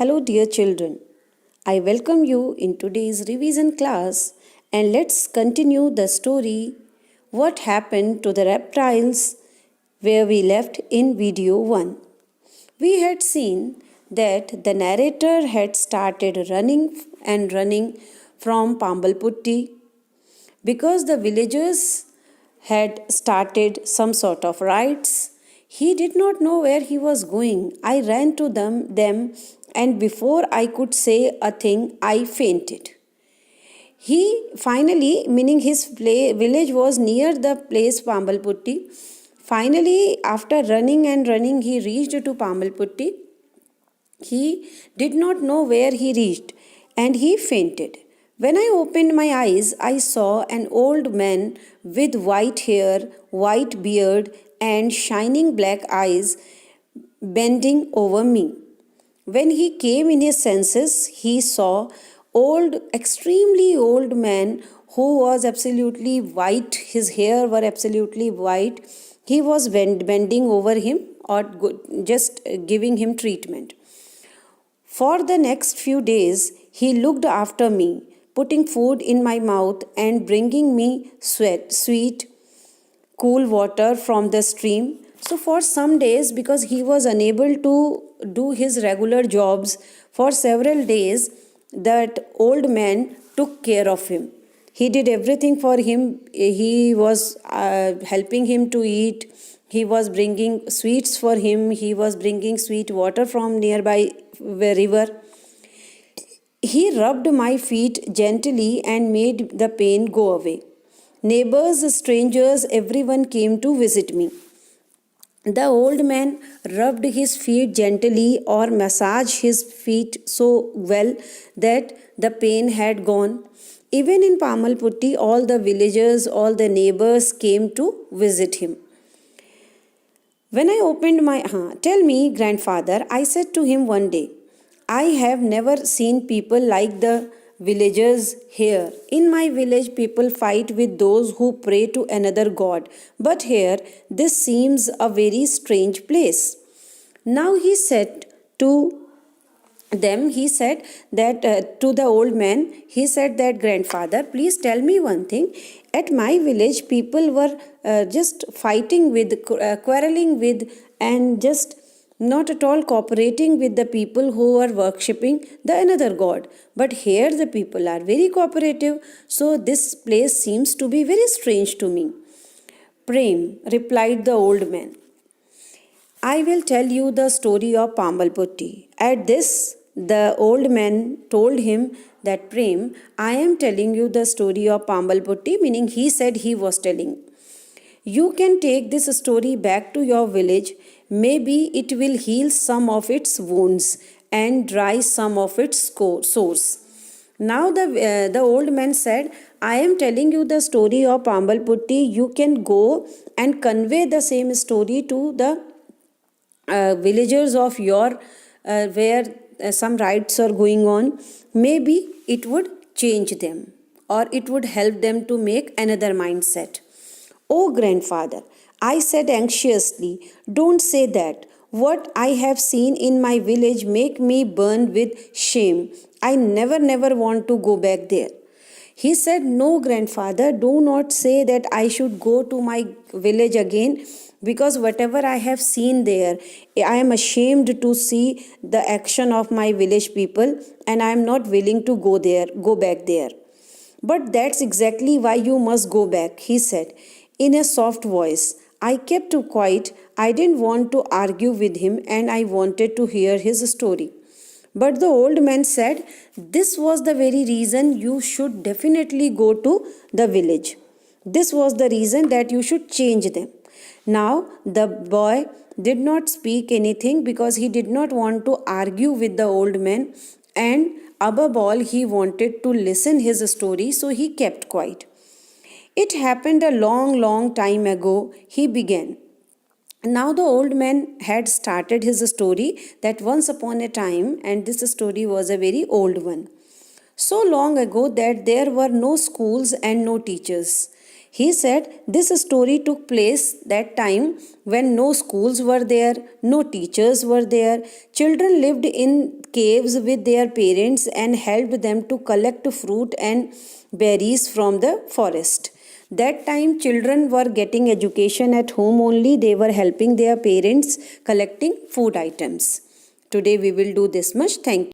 Hello, dear children. I welcome you in today's revision class and let's continue the story What Happened to the Reptiles where we left in video 1. We had seen that the narrator had started running from Pambalputti because the villagers had started some sort of rites. He did not know where he was going. I ran to them and before I could say a thing, I fainted. He finally, meaning his village was near the place Pambalputti. Finally, after running and running, he reached to Pambalputti. He did not know where he reached and he fainted. When I opened my eyes, I saw an old man with white hair, white beard, and shining black eyes bending over me. When he came in his senses, he saw extremely old man who was absolutely white. His hair were absolutely white. He was bending over him or just giving him treatment. For the next few days, he looked after me, putting food in my mouth and bringing me sweet, cool water from the stream. So, for some days, because he was unable to do his regular jobs, for several days, that old man took care of him. He did everything for him. He was helping him to eat. He was bringing sweets for him. He was bringing sweet water from nearby river. He rubbed my feet gently and made the pain go away. Neighbors, strangers, everyone came to visit me. The old man rubbed his feet gently or massaged his feet so well that the pain had gone. Even in Pamalputti, all the villagers, all the neighbors came to visit him. When I opened my tell me, grandfather, I said to him one day, I have never seen people like the villagers here. In my village, people fight with those who pray to another god. But here, this seems a very strange place. Now he said to them, he said that to the old man, he said that grandfather, please tell me one thing. At my village, people were just fighting with, quarreling with, and just not at all cooperating with the people who are worshipping the another god. But here the people are very cooperative, so this place seems to be very strange to me. Prem, replied the old man, I will tell you the story of Pambalputti. At this, the old man told him that Prem, I am telling you the story of Pambalputti, meaning he said he was telling. You can take this story back to your village. Maybe it will heal some of its wounds and dry some of its sores. Now the old man said, I am telling you the story of Pambalputti. You can go and convey the same story to the villagers of your where some rites are going on. Maybe it would change them or it would help them to make another mindset. Oh, grandfather, I said anxiously, don't say that. What I have seen in my village make me burn with shame. I never want to go back there. He said, no, grandfather, do not say that I should go to my village again because whatever I have seen there, I am ashamed to see the action of my village people and I am not willing to go back there. But that's exactly why you must go back, he said in a soft voice. I kept quiet. I didn't want to argue with him and I wanted to hear his story. But the old man said, this was the very reason you should definitely go to the village. This was the reason that you should change them. Now, the boy did not speak anything because he did not want to argue with the old man, and above all, he wanted to listen his story, so he kept quiet. It happened a long time ago, he began. Now the old man had started his story that once upon a time, and this story was a very old one. So long ago that there were no schools and no teachers. He said this story took place that time when no schools were there, no teachers were there. Children lived in caves with their parents and helped them to collect fruit and berries from the forest. That time children were getting education at home only. They were helping their parents collecting food items. Today we will do this much. Thank you.